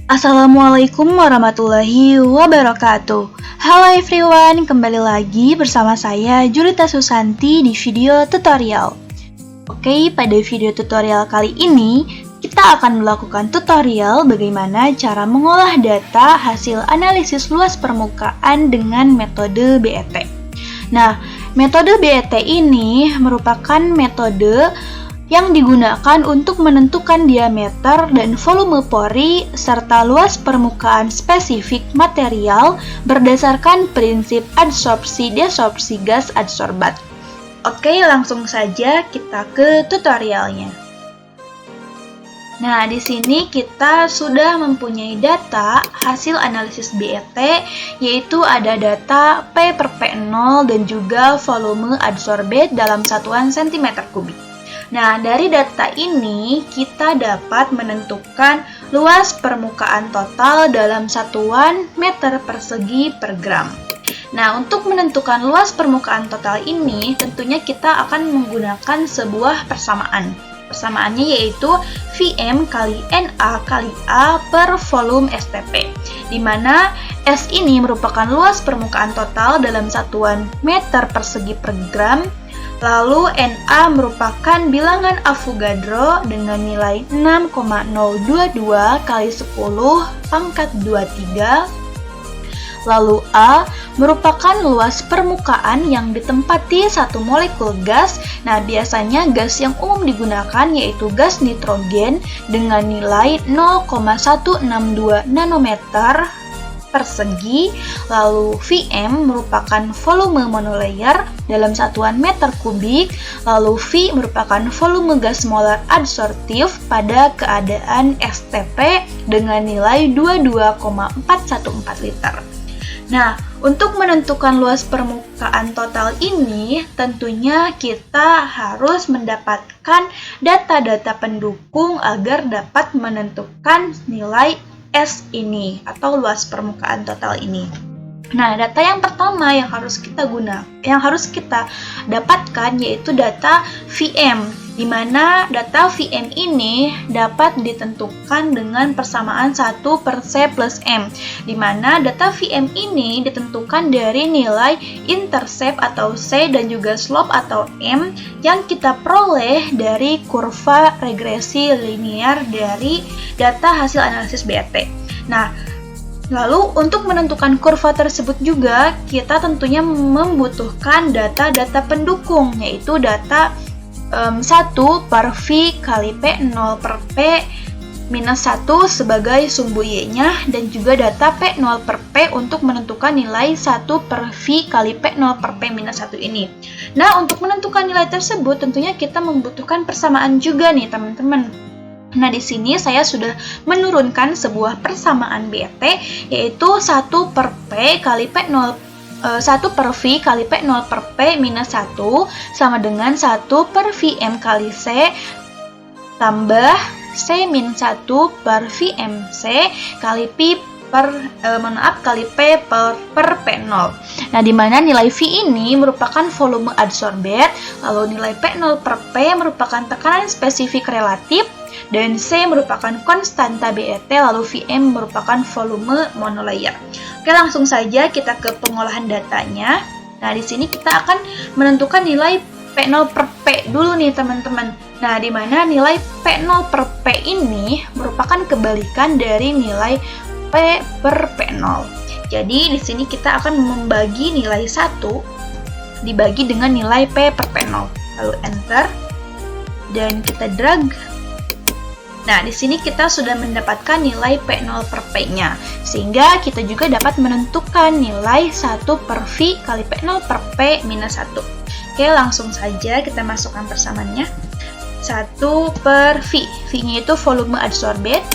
Assalamualaikum warahmatullahi wabarakatuh. Halo everyone, kembali lagi bersama saya Julita Susanti di video tutorial. Oke, pada video tutorial kali ini kita akan melakukan tutorial bagaimana cara mengolah data hasil analisis luas permukaan dengan metode BET. Nah, metode BET ini merupakan metode yang digunakan untuk menentukan diameter dan volume pori serta luas permukaan spesifik material berdasarkan prinsip adsorpsi-desorpsi gas adsorbat. Oke, langsung saja kita ke tutorialnya. Nah, di sini kita sudah mempunyai data hasil analisis BET, yaitu ada data P per P0 dan juga volume adsorbate dalam satuan cm3. Nah, dari data ini kita dapat menentukan luas permukaan total dalam satuan meter persegi per gram. Nah, untuk menentukan luas permukaan total ini, tentunya kita akan menggunakan sebuah persamaan. Persamaannya yaitu Vm kali Na kali A per volume STP, di mana S ini merupakan luas permukaan total dalam satuan meter persegi per gram. Lalu Na merupakan bilangan Avogadro dengan nilai 6,022 kali 10 pangkat 23. Lalu A merupakan luas permukaan yang ditempati satu molekul gas. Nah, biasanya gas yang umum digunakan yaitu gas nitrogen dengan nilai 0,162 nanometer persegi. Lalu Vm merupakan volume monolayer dalam satuan meter kubik. Lalu V merupakan volume gas molar adsorptif pada keadaan STP dengan nilai 22,414 liter. Nah, untuk menentukan luas permukaan total ini, tentunya kita harus mendapatkan data-data pendukung agar dapat menentukan nilai S ini atau luas permukaan total ini. Nah, data yang pertama yang harus kita dapatkan yaitu data Vm, di mana data Vm ini dapat ditentukan dengan persamaan 1 per C plus M, di mana data Vm ini ditentukan dari nilai intercept atau C dan juga slope atau M yang kita peroleh dari kurva regresi linear dari data hasil analisis BET. Nah, lalu untuk menentukan kurva tersebut juga kita tentunya membutuhkan data-data pendukung, yaitu data 1 per V kali P0 per P minus 1 sebagai sumbu Y-nya, dan juga data P0 per P untuk menentukan nilai 1 per V kali P0 per P minus 1 ini. Nah, untuk menentukan nilai tersebut tentunya kita membutuhkan persamaan juga nih teman-teman. Nah, di sini saya sudah menurunkan sebuah persamaan BET yaitu 1 per P kali P0 1 per V kali P0 per P minus 1 sama dengan 1 per Vm kali C tambah C min 1 per Vmc kali P kali P per P0. Nah, di mana nilai V ini merupakan volume adsorbate, lalu nilai P0 per P merupakan tekanan spesifik relatif, dan C merupakan konstanta BET, lalu Vm merupakan volume monolayer. Oke, langsung saja kita ke pengolahan datanya. Nah, di sini kita akan menentukan nilai P0 per P dulu nih teman-teman. Nah, di mana nilai P0 per P ini merupakan kebalikan dari nilai P per P0. Jadi, di sini kita akan membagi nilai 1 dibagi dengan nilai P per P0. Lalu enter dan kita drag. Nah, di sini kita sudah mendapatkan nilai P0 per P-nya, sehingga kita juga dapat menentukan nilai 1 per V kali P0 per P minus 1. Oke, langsung saja kita masukkan persamaannya. 1 per V. V-nya itu volume adsorbate.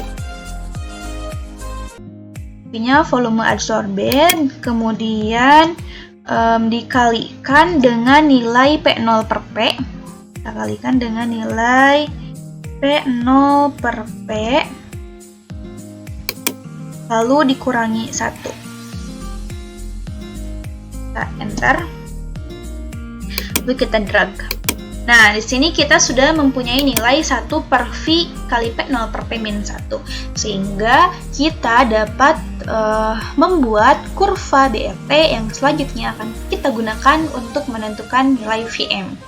V-nya volume adsorbate, kemudian dikalikan dengan nilai P0 per P. Kita kalikan dengan nilai P0 per P, lalu dikurangi 1. Kita enter, lalu kita drag. Nah, di sini kita sudah mempunyai nilai 1 per V kali P0 per P min 1. Sehingga kita dapat membuat kurva BET yang selanjutnya akan kita gunakan untuk menentukan nilai Vm.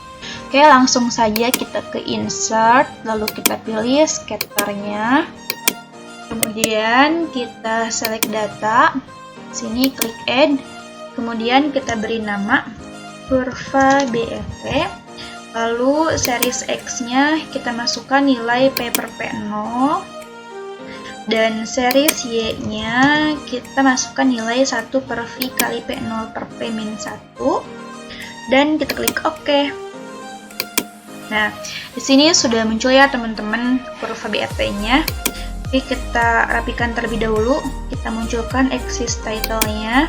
Oke, langsung saja kita ke insert, lalu kita pilih scatternya. Kemudian kita select data. Sini klik add. Kemudian kita beri nama kurva BET. Lalu series X-nya kita masukkan nilai P per P0. Dan series Y-nya kita masukkan nilai 1 per V kali P0 per P min 1. Dan kita klik OK. Nah, di sini sudah muncul ya teman-teman kurva BET-nya. Oke, kita rapikan terlebih dahulu. Kita munculkan axis title-nya.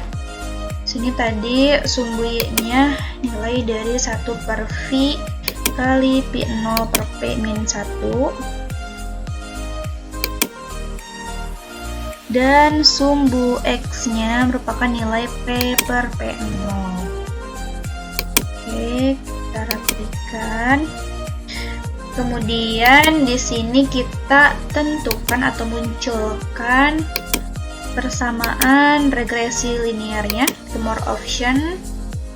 Sini tadi sumbu Y-nya nilai dari 1 per V kali P0 per P min 1. Dan sumbu X-nya merupakan nilai P per P0. Oke, kita rapikan. Kemudian di sini kita tentukan atau munculkan persamaan regresi linearnya, the more option.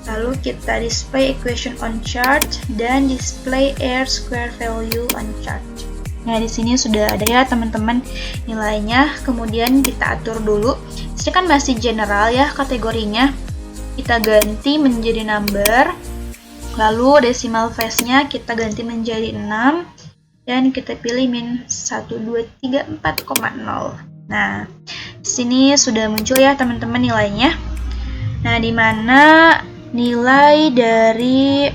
Lalu kita display equation on chart dan display R square value on chart. Nah, di sini sudah ada ya teman-teman nilainya. Kemudian kita atur dulu. Ini kan masih general ya kategorinya. Kita ganti menjadi number. Lalu decimal phase-nya kita ganti menjadi 6 dan kita pilih min 1234,0. Nah, di sini sudah muncul ya teman-teman nilainya. Nah, di mana nilai dari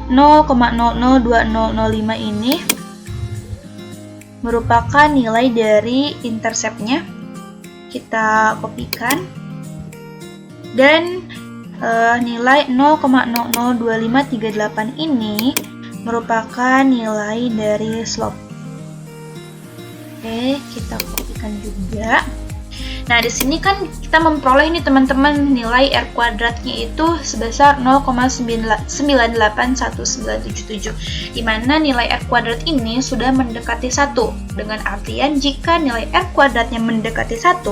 0,002005 ini merupakan nilai dari intercept-nya. Kita kopikan. Dan nilai 0,002538 ini merupakan nilai dari slope. Oke, kita kopikan juga. Nah, di sini kan kita memperoleh ini teman-teman nilai R kuadratnya itu sebesar 0,9819777, di mana nilai R kuadrat ini sudah mendekati 1. Dengan artian jika nilai R kuadratnya mendekati 1,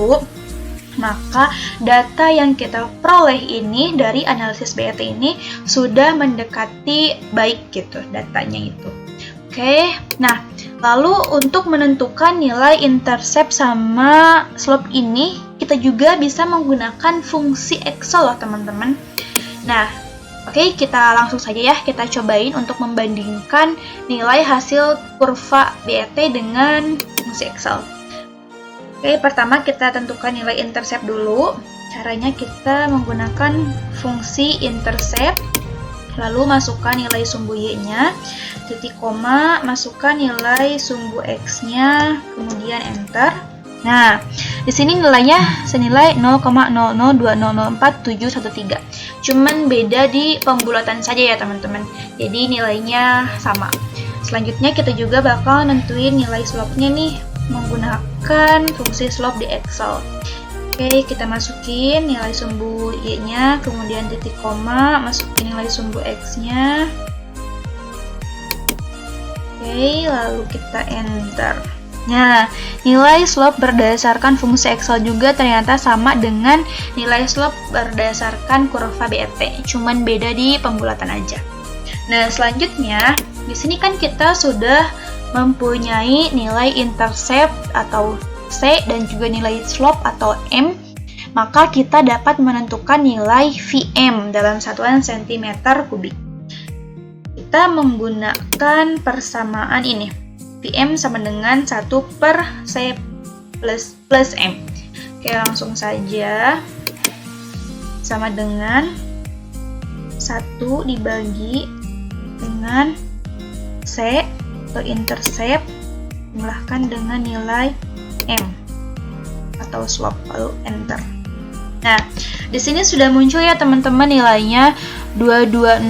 maka data yang kita peroleh ini dari analisis BET ini sudah mendekati baik gitu datanya itu. Oke, nah lalu untuk menentukan nilai intercept sama slope ini, kita juga bisa menggunakan fungsi Excel loh teman-teman. Nah, oke, kita langsung saja ya, kita cobain untuk membandingkan nilai hasil kurva BET dengan fungsi Excel. Oke, pertama kita tentukan nilai intercept dulu. Caranya kita menggunakan fungsi intercept. Lalu masukkan nilai sumbu Y-nya, titik koma, masukkan nilai sumbu X-nya, kemudian enter. Nah, di sini nilainya senilai 0,002004,713. Cuman beda di pembulatan saja ya teman-teman. Jadi nilainya sama. Selanjutnya kita juga bakal nentuin nilai slope-nya nih menggunakan fungsi slope di Excel. Oke, kita masukin nilai sumbu Y-nya, kemudian titik koma, masukin nilai sumbu X-nya. Oke, lalu kita enter. Nah, nilai slope berdasarkan fungsi Excel juga ternyata sama dengan nilai slope berdasarkan kurva BET, cuman beda di pembulatan aja. Nah, selanjutnya, di sini kan kita sudah mempunyai nilai intercept atau C dan juga nilai slope atau M, maka kita dapat menentukan nilai Vm dalam satuan cm kubik. Kita menggunakan persamaan ini. Vm sama dengan 1 per C plus M. Oke, langsung saja. Sama dengan 1 dibagi dengan C atau intercept jumlahkan dengan nilai M atau slope, lalu enter. Nah, di sini sudah muncul ya teman-teman nilainya 220,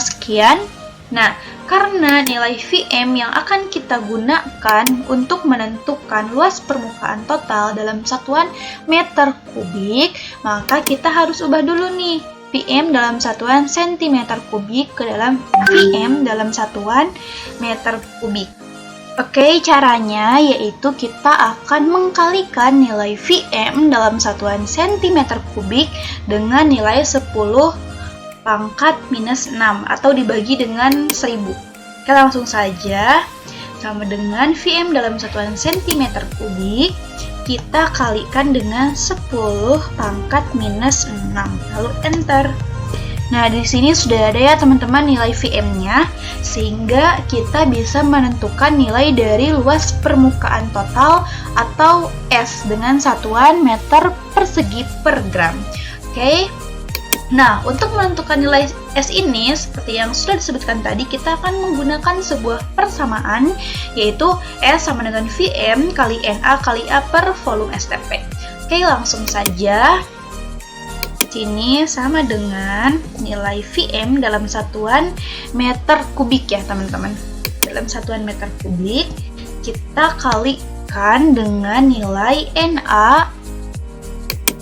sekian. Nah, karena nilai Vm yang akan kita gunakan untuk menentukan luas permukaan total dalam satuan meter kubik, maka kita harus ubah dulu nih PM dalam satuan cm kubik ke dalam VM dalam satuan meter kubik. Oke, caranya yaitu kita akan mengkalikan nilai VM dalam satuan cm kubik dengan nilai 10 pangkat minus 6 atau dibagi dengan 1000. Oke, langsung saja. Sama dengan VM dalam satuan cm kubik, kita kalikan dengan 10 pangkat minus 6, lalu enter. Nah, di sini sudah ada ya teman-teman nilai VM-nya, sehingga kita bisa menentukan nilai dari luas permukaan total atau S dengan satuan meter persegi per gram. Oke. Nah, untuk menentukan nilai S ini, seperti yang sudah disebutkan tadi, kita akan menggunakan sebuah persamaan, yaitu S sama dengan VM kali NA kali A per volume STP. Oke, langsung saja. Sini sama dengan nilai VM dalam satuan meter kubik ya teman-teman. Dalam satuan meter kubik, kita kalikan dengan nilai NA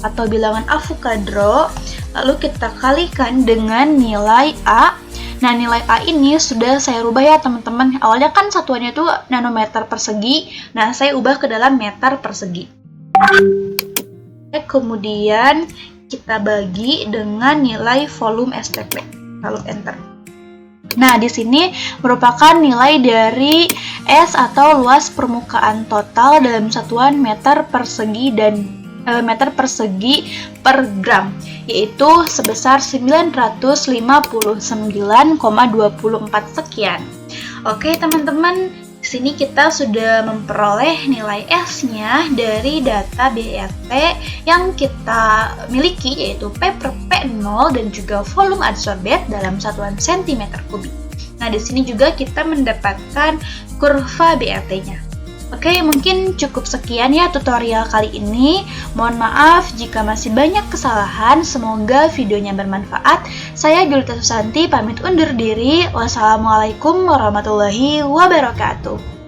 atau bilangan Avogadro, lalu kita kalikan dengan nilai A. Nah, nilai A ini sudah saya rubah ya teman-teman. Awalnya kan satuannya itu nanometer persegi, nah saya ubah ke dalam meter persegi. Kemudian kita bagi dengan nilai volume STP, lalu enter. Nah, di sini merupakan nilai dari S atau luas permukaan total dalam satuan meter persegi meter persegi per gram, yaitu sebesar 959,24 sekian. Oke teman-teman, di sini kita sudah memperoleh nilai S-nya dari data BET yang kita miliki, yaitu P per P0 dan juga volume adsorbed dalam satuan cm kubik. Nah, di sini juga kita mendapatkan kurva BET-nya. Oke, mungkin cukup sekian ya tutorial kali ini. Mohon maaf jika masih banyak kesalahan. Semoga videonya bermanfaat. Saya Julita Susanti pamit undur diri. Wassalamualaikum warahmatullahi wabarakatuh.